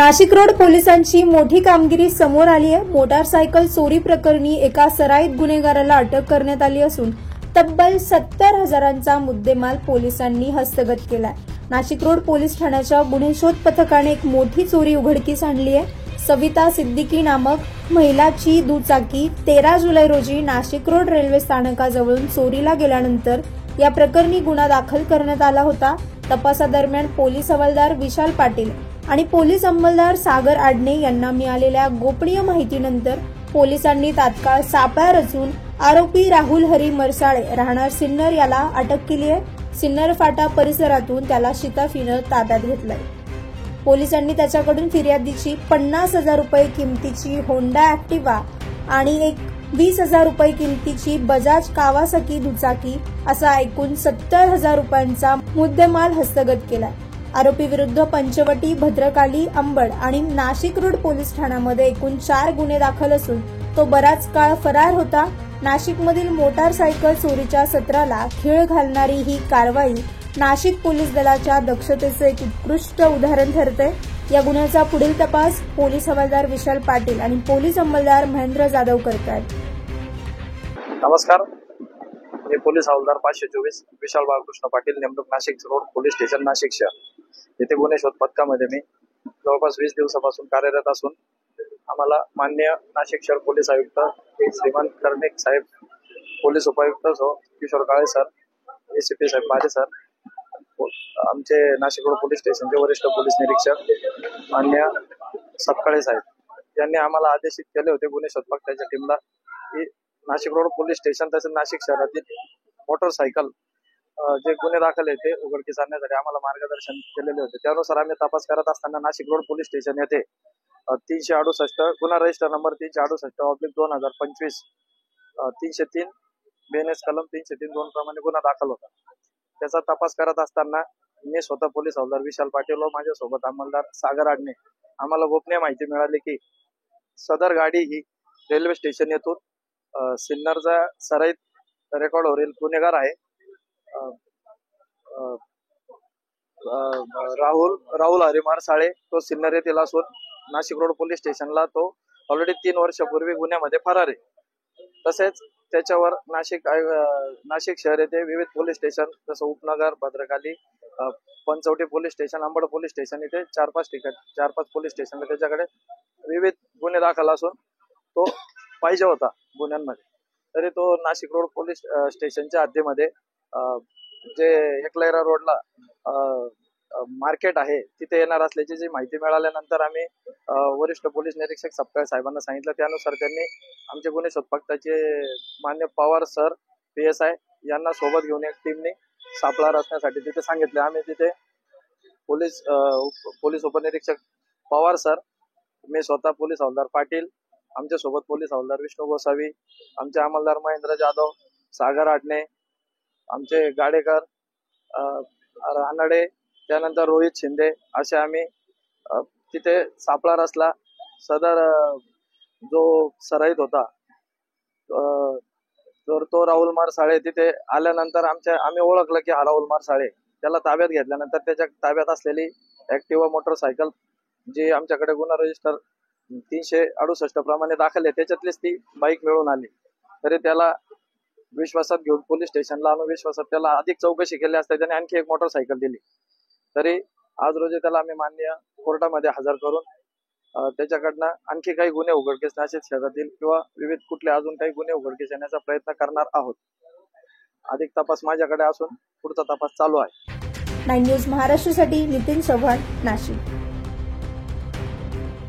Nashik road पोलिसांची मोठी कामगिरी समोर आली आहे। मोटारसायकल चोरी प्रकरणी एका सराईत गुन्हेगाराला अटक करण्यात आली असून तब्बल 70,000चा मुद्देमाल पोलिसांनी हस्तगत केलाय। नाशिक रोड पोलीस ठाण्याच्या गुन्हे शोध पथकाने एक मोठी चोरी उघडकीस आणली आहे। सविता सिद्दीकी नामक महिलाची दुचाकी 13 जुलै रोजी नाशिक रोड रेल्वे स्थानकाजवळून चोरीला गेल्यानंतर या प्रकरणी गुन्हा दाखल करण्यात आला होता। तपासादरम्यान पोलीस हवालदार विशाल पाटील आणि पोलीस अंमलदार सागर आडणे यांना मिळालेल्या गोपनीय माहितीनंतर पोलिसांनी तात्काळ सापळा रचून आरोपी राहुल हरी मरसाळे राहणार सिन्नर याला अटक केली आहे। सिन्नर फाटा परिसरातून त्याला शिताफीनं ताब्यात घेतलंय। पोलिसांनी त्याच्याकडून फिर्यादीची 50,000 रुपये किमतीची होंडा ऍक्टिवा आणि एक 20,000 रुपये किमतीची बजाज कावासाकी दुचाकी असा एकूण 70,000 रुपयांचा मुद्देमाल हस्तगत केलाय। आरोपी विरुद्ध पंचवटी, भद्रकाली, अंबड आणि नाशिक रोड पोलीस ठाण्यामध्ये एकूण 4 गुन्हे दाखल असून तो बराच काळ फरार होता। नाशिकमधील मोटारसायकल चोरीच्या सत्राला खीळ घालणारी ही कारवाई नाशिक पोलीस दलाच्या दक्षतेचे एक उत्कृष्ट उदाहरण ठरते। या गुन्ह्याचा पुढील तपास पोलीस हवालदार विशाल पाटील आणि पोलीस अंमलदार महेंद्र जाधव करतात। नमस्कार, मी पोलीस हवालदार 524 विशाल बाळकृष्ण पाटील, नेमणूक Nashik road police station Nashik शहर येथे गुन्हे शोध पथकामध्ये मी जवळपास 20 दिवसापासून कार्यरत असून आम्हाला माननीय नाशिक शहर पोलीस आयुक्त श्रीमान कर्णिक साहेब, पोलीस उपायुक्त किशोर काळे सर, एसीपी साहेब माझे सर, आमचे नाशिक रोड पोलीस स्टेशनचे वरिष्ठ पोलीस निरीक्षक माननीय सपकाळे साहेब यांनी आम्हाला आदेशित केले होते गुन्हे शोध पथकाच्या टीमला की नाशिक रोड पोलीस स्टेशन तसेच नाशिक शहरातील मोटरसायकल जे गुन्हे दाखल आहे ते उघडकीस आणण्यासाठी आम्हाला मार्गदर्शन केलेले होते। त्यानुसार आम्ही तपास करत असताना नाशिक रोड पोलीस स्टेशन येथे 368 गुन्हा रजिस्टर नंबर 368/2025 303 BNS कलम 303(2) प्रमाणे गुन्हा दाखल होता। त्याचा तपास करत असताना मी स्वतः पोलीस हवालदार विशाल पाटील व माझ्यासोबत अंमलदार सागर आडणे आम्हाला गोपनीय माहिती मिळाली की सदर गाडी ही रेल्वे स्टेशन येथून सिन्नरचा सराईत रेकॉर्डवरील गुन्हेगार आहे राहुल हरी मरसाळे, तो सिन्नर येथील असून नाशिक रोड पोलीस स्टेशनला तो ऑलरेडी 3 वर्षापूर्वी गुन्ह्यामध्ये फरार आहे। तसेच त्याच्यावर नाशिक शहर येथे विविध पोलीस स्टेशन जसं Upnagar, Bhadrakali, Panchavati police station, Ambad police station इथे 4-5 पोलीस स्टेशनला त्याच्याकडे विविध गुन्हे दाखल असून तो पाहिजे होता गुन्ह्यांमध्ये। तरी तो नाशिक रोड पोलीस स्टेशनच्या हद्दीमध्ये जे एकलैरा रोडला मार्केट आहे तिथे येणार असल्याची जी माहिती मिळाल्यानंतर आम्ही वरिष्ठ पोलीस निरीक्षक सपकाळे साहेबांना सांगितलं। त्यानुसार त्यांनी आमचे गुन्हे शोध पथकाचे मान्य पवार सर, PSI यांना सोबत घेऊन एक टीमने सापळा रचण्यासाठी तिथे सांगितले। आम्ही तिथे पोलीस उपनिरीक्षक पवार सर, मी स्वतः पोलीस हवालदार पाटील, आमच्या सोबत पोलीस हवालदार विष्णू गोसावी, आमचे अंमलदार महेंद्र जाधव, सागर आडणे, आमचे गाडेकर, रानडे, त्यानंतर रोहित शिंदे असे आम्ही तिथे सापळा रचला। सदर जो सराईत होता तर तो राहुल मरसाळे तिथे आल्यानंतर आम्ही ओळखलं की हा राहुल मरसाळे। त्याला ताब्यात घेतल्यानंतर त्याच्या ताब्यात असलेली ऍक्टिवा मोटरसायकल जी आमच्याकडे गुन्हा रजिस्टर 368 प्रमाणे दाखल आहे त्याच्यातलीच ती बाईक मिळून आली। तरी त्याला विश्वासात घेऊन पोलीस स्टेशनला आणून विश्वासात त्याला अधिक चौकशी केली असता त्याने आणखी एक मोटरसायकल दिली। तरी आज रोजी त्याला आम्ही मान्य कोर्टामध्ये हजर करून त्याच्याकडनं आणखी काही गुन्हे उघडकीस नाशिक शहरातील किंवा विविध कुठले अजून काही गुन्हे उघडकीस येण्याचा प्रयत्न करणार आहोत। अधिक तपास माझ्याकडे असून पुढचा तपास चालू आहे। 9 न्यूज महाराष्ट्रासाठी नितीन चव्हाण, नाशिक।